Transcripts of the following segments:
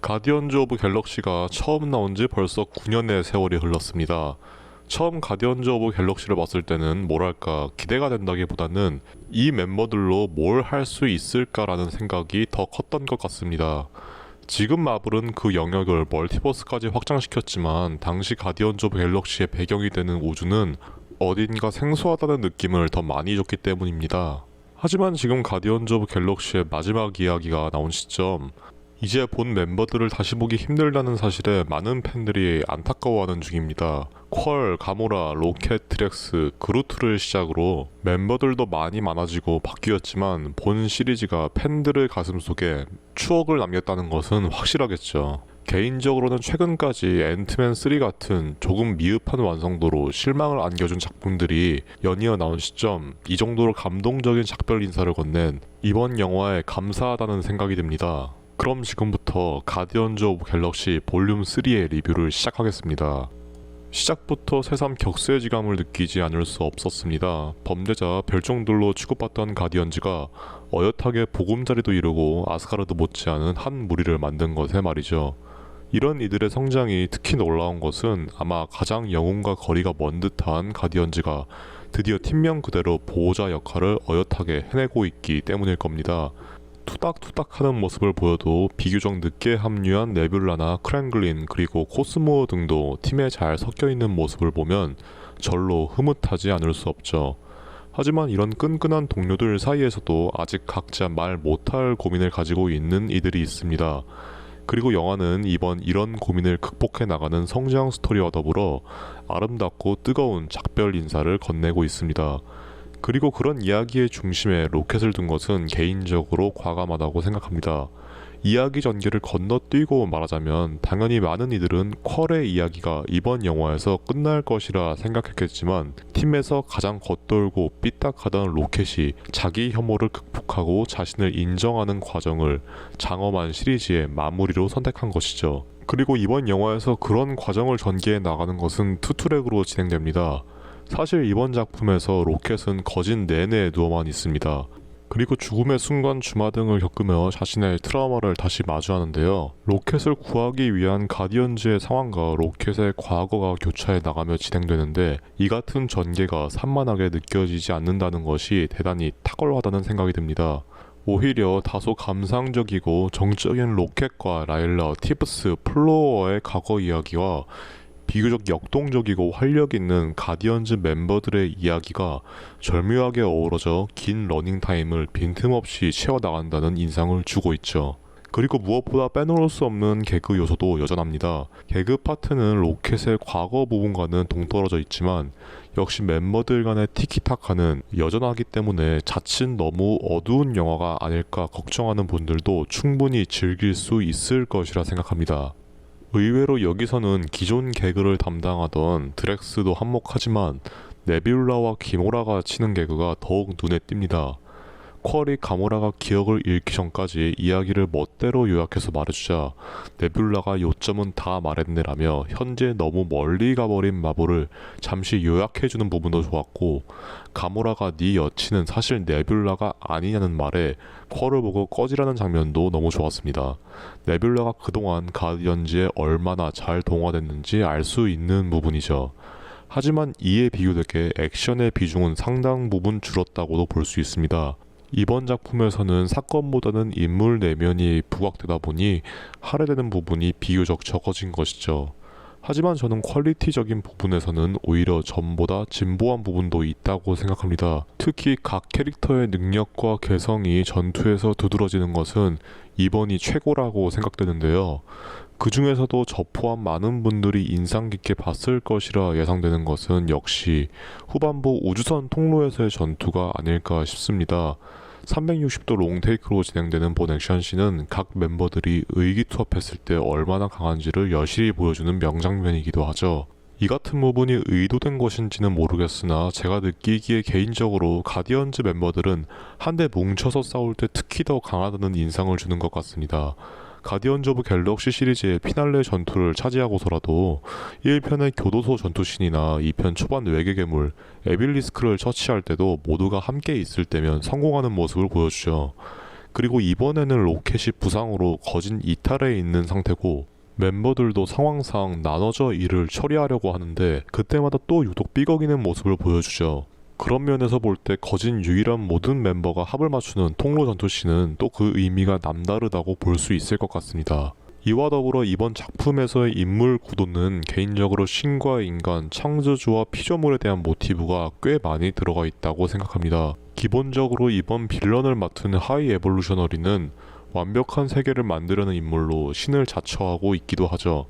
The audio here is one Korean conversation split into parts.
가디언즈 오브 갤럭시가 처음 나온 지 벌써 9년의 세월이 흘렀습니다. 처음 가디언즈 오브 갤럭시를 봤을 때는 뭐랄까 기대가 된다기보다는 이 멤버들로 뭘 할 수 있을까라는 생각이 더 컸던 것 같습니다. 지금 마블은 그 영역을 멀티버스까지 확장시켰지만 당시 가디언즈 오브 갤럭시의 배경이 되는 우주는 어딘가 생소하다는 느낌을 더 많이 줬기 때문입니다. 하지만 지금 가디언즈 오브 갤럭시의 마지막 이야기가 나온 시점, 이제 본 멤버들을 다시 보기 힘들다는 사실에 많은 팬들이 안타까워하는 중입니다. 퀄, 가모라, 로켓, 드렉스, 그루트를 시작으로 멤버들도 많이 많아지고 바뀌었지만 본 시리즈가 팬들의 가슴속에 추억을 남겼다는 것은 확실하겠죠. 개인적으로는 최근까지 앤트맨 3 같은 조금 미흡한 완성도로 실망을 안겨준 작품들이 연이어 나온 시점, 이 정도로 감동적인 작별 인사를 건넨 이번 영화에 감사하다는 생각이 듭니다. 그럼 지금부터 가디언즈 오브 갤럭시 볼륨 3의 리뷰를 시작하겠습니다. 시작부터 새삼 격세지감을 느끼지 않을 수 없었습니다. 범죄자 별종들로 취급받던 가디언즈가 어엿하게 보금자리도 이루고 아스가르드 못지않은 한 무리를 만든 것에 말이죠. 이런 이들의 성장이 특히 놀라운 것은 아마 가장 영웅과 거리가 먼 듯한 가디언즈가 드디어 팀명 그대로 보호자 역할을 어엿하게 해내고 있기 때문일 겁니다. 투닥투닥하는 모습을 보여도 비교적 늦게 합류한 네뷸라나 크랭글린 그리고 코스모 등도 팀에 잘 섞여있는 모습을 보면 절로 흐뭇하지 않을 수 없죠. 하지만 이런 끈끈한 동료들 사이에서도 아직 각자 말 못할 고민을 가지고 있는 이들이 있습니다. 그리고 영화는 이번 이런 고민을 극복해 나가는 성장 스토리와 더불어 아름답고 뜨거운 작별 인사를 건네고 있습니다. 그리고 그런 이야기의 중심에 로켓을 둔 것은 개인적으로 과감하다고 생각합니다. 이야기 전개를 건너뛰고 말하자면 당연히 많은 이들은 퀄의 이야기가 이번 영화에서 끝날 것이라 생각했겠지만 팀에서 가장 겉돌고 삐딱하던 로켓이 자기 혐오를 극복하고 자신을 인정하는 과정을 장엄한 시리즈의 마무리로 선택한 것이죠. 그리고 이번 영화에서 그런 과정을 전개해 나가는 것은 투트랙으로 진행됩니다. 사실 이번 작품에서 로켓은 거진 내내 누워만 있습니다. 그리고 죽음의 순간 주마등을 겪으며 자신의 트라우마를 다시 마주하는데요. 로켓을 구하기 위한 가디언즈의 상황과 로켓의 과거가 교차해 나가며 진행되는데 이 같은 전개가 산만하게 느껴지지 않는다는 것이 대단히 탁월하다는 생각이 듭니다. 오히려 다소 감상적이고 정적인 로켓과 라일라, 티브스, 플로어의 과거 이야기와 비교적 역동적이고 활력있는 가디언즈 멤버들의 이야기가 절묘하게 어우러져 긴 러닝타임을 빈틈없이 채워나간다는 인상을 주고 있죠. 그리고 무엇보다 빼놓을 수 없는 개그 요소도 여전합니다. 개그 파트는 로켓의 과거 부분과는 동떨어져 있지만 역시 멤버들 간의 티키타카는 여전하기 때문에 자칫 너무 어두운 영화가 아닐까 걱정하는 분들도 충분히 즐길 수 있을 것이라 생각합니다. 의외로 여기서는 기존 개그를 담당하던 드렉스도 한몫하지만 네뷸라와 기모라가 치는 개그가 더욱 눈에 띕니다. 퀄이 가모라가 기억을 잃기 전까지 이야기를 멋대로 요약해서 말해주자 네뷸라가 요점은 다 말했네라며 현재 너무 멀리 가버린 마블을 잠시 요약해주는 부분도 좋았고, 가모라가 네 여친은 사실 네뷸라가 아니냐는 말에 퀄을 보고 꺼지라는 장면도 너무 좋았습니다. 네뷸라가 그동안 가디언즈에 얼마나 잘 동화됐는지 알 수 있는 부분이죠. 하지만 이에 비교되게 액션의 비중은 상당 부분 줄었다고도 볼 수 있습니다. 이번 작품에서는 사건보다는 인물 내면이 부각되다 보니 할애되는 부분이 비교적 적어진 것이죠. 하지만 저는 퀄리티적인 부분에서는 오히려 전보다 진보한 부분도 있다고 생각합니다. 특히 각 캐릭터의 능력과 개성이 전투에서 두드러지는 것은 이번이 최고라고 생각되는데요. 그 중에서도 저 포함 많은 분들이 인상 깊게 봤을 것이라 예상되는 것은 역시 후반부 우주선 통로에서의 전투가 아닐까 싶습니다. 360도 롱테이크로 진행되는 본 액션씬은 각 멤버들이 의기투합했을 때 얼마나 강한지를 여실히 보여주는 명장면이기도 하죠. 이 같은 부분이 의도된 것인지는 모르겠으나 제가 느끼기에 개인적으로 가디언즈 멤버들은 한데 뭉쳐서 싸울 때 특히 더 강하다는 인상을 주는 것 같습니다. 가디언즈 오브 갤럭시 시리즈의 피날레 전투를 차지하고서라도 1편의 교도소 전투신이나 2편 초반 외계 괴물 에빌리스크를 처치할 때도 모두가 함께 있을 때면 성공하는 모습을 보여주죠. 그리고 이번에는 로켓이 부상으로 거진 이탈해 있는 상태고 멤버들도 상황상 나눠져 일을 처리하려고 하는데 그때마다 또 유독 삐걱이는 모습을 보여주죠. 그런 면에서 볼 때 거진 유일한 모든 멤버가 합을 맞추는 통로 전투씬은 또 그 의미가 남다르다고 볼 수 있을 것 같습니다. 이와 더불어 이번 작품에서의 인물 구도는 개인적으로 신과 인간, 창조주와 피조물에 대한 모티브가 꽤 많이 들어가 있다고 생각합니다. 기본적으로 이번 빌런을 맡은 하이 에볼루셔너리는 완벽한 세계를 만들려는 인물로 신을 자처하고 있기도 하죠.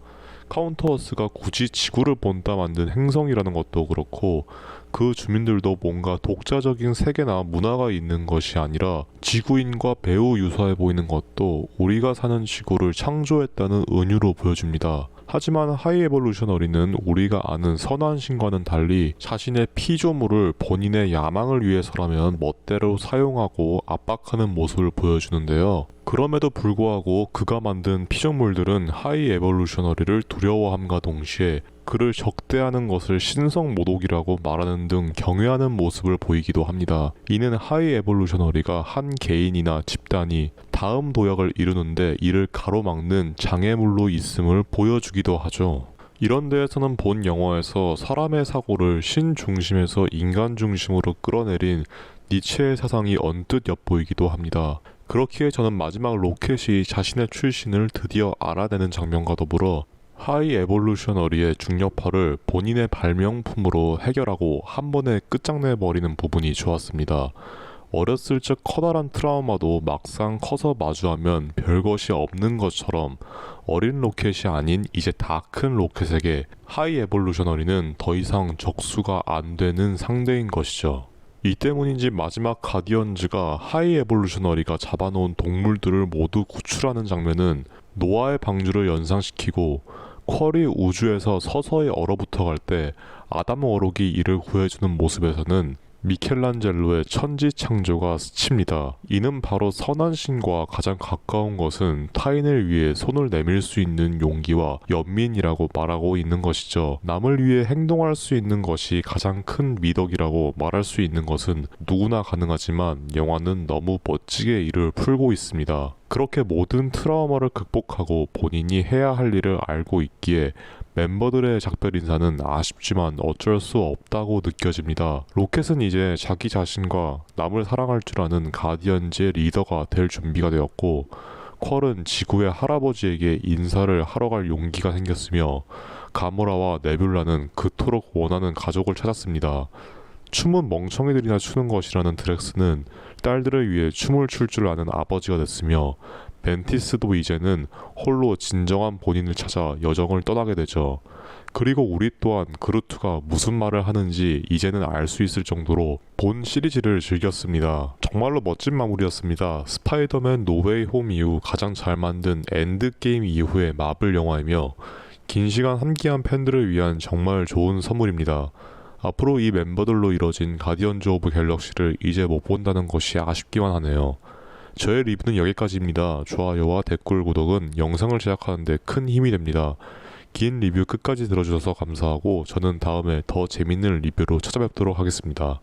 카운터어스가 굳이 지구를 본따 만든 행성이라는 것도 그렇고 그 주민들도 뭔가 독자적인 세계나 문화가 있는 것이 아니라 지구인과 매우 유사해 보이는 것도 우리가 사는 지구를 창조했다는 은유로 보여줍니다. 하지만 하이 에볼루셔너리는 우리가 아는 선한 신과는 달리 자신의 피조물을 본인의 야망을 위해서라면 멋대로 사용하고 압박하는 모습을 보여주는데요. 그럼에도 불구하고 그가 만든 피조물들은 하이 에볼루셔너리를 두려워함과 동시에 그를 적대하는 것을 신성 모독이라고 말하는 등 경외하는 모습을 보이기도 합니다. 이는 하이 에볼루셔너리가 한 개인이나 집단이 다음 도약을 이루는데 이를 가로막는 장애물로 있음을 보여주기도 하죠. 이런 데에서는 본 영화에서 사람의 사고를 신 중심에서 인간 중심으로 끌어내린 니체의 사상이 언뜻 엿보이기도 합니다. 그렇기에 저는 마지막 로켓이 자신의 출신을 드디어 알아내는 장면과 더불어 하이 에볼루셔너리의 중력파를 본인의 발명품으로 해결하고 한 번에 끝장내버리는 부분이 좋았습니다. 어렸을 적 커다란 트라우마도 막상 커서 마주하면 별것이 없는 것처럼 어린 로켓이 아닌 이제 다 큰 로켓에게 하이 에볼루셔너리는 더 이상 적수가 안 되는 상대인 것이죠. 이 때문인지 마지막 가디언즈가 하이 에볼루셔너리가 잡아놓은 동물들을 모두 구출하는 장면은 노아의 방주를 연상시키고 퀄이 우주에서 서서히 얼어붙어 갈 때 아담 워록이 이를 구해주는 모습에서는 미켈란젤로의 천지창조가 스칩니다. 이는 바로 선한 신과 가장 가까운 것은 타인을 위해 손을 내밀 수 있는 용기와 연민이라고 말하고 있는 것이죠. 남을 위해 행동할 수 있는 것이 가장 큰 미덕이라고 말할 수 있는 것은 누구나 가능하지만 영화는 너무 멋지게 이를 풀고 있습니다. 그렇게 모든 트라우마를 극복하고 본인이 해야 할 일을 알고 있기에 멤버들의 작별 인사는 아쉽지만 어쩔 수 없다고 느껴집니다. 로켓은 이제 자기 자신과 남을 사랑할 줄 아는 가디언즈의 리더가 될 준비가 되었고 퀄은 지구의 할아버지에게 인사를 하러 갈 용기가 생겼으며 가모라와 네뷸라는 그토록 원하는 가족을 찾았습니다. 춤은 멍청이들이나 추는 것이라는 드렉스는 딸들을 위해 춤을 출 줄 아는 아버지가 됐으며 벤티스도 이제는 홀로 진정한 본인을 찾아 여정을 떠나게 되죠. 그리고 우리 또한 그루트가 무슨 말을 하는지 이제는 알 수 있을 정도로 본 시리즈를 즐겼습니다. 정말로 멋진 마무리였습니다. 스파이더맨 노웨이 홈 이후 가장 잘 만든 엔드게임 이후의 마블 영화이며 긴 시간 함께한 팬들을 위한 정말 좋은 선물입니다. 앞으로 이 멤버들로 이뤄진 가디언즈 오브 갤럭시를 이제 못 본다는 것이 아쉽기만 하네요. 저의 리뷰는 여기까지입니다. 좋아요와 댓글, 구독은 영상을 제작하는 데 큰 힘이 됩니다. 긴 리뷰 끝까지 들어주셔서 감사하고 저는 다음에 더 재밌는 리뷰로 찾아뵙도록 하겠습니다.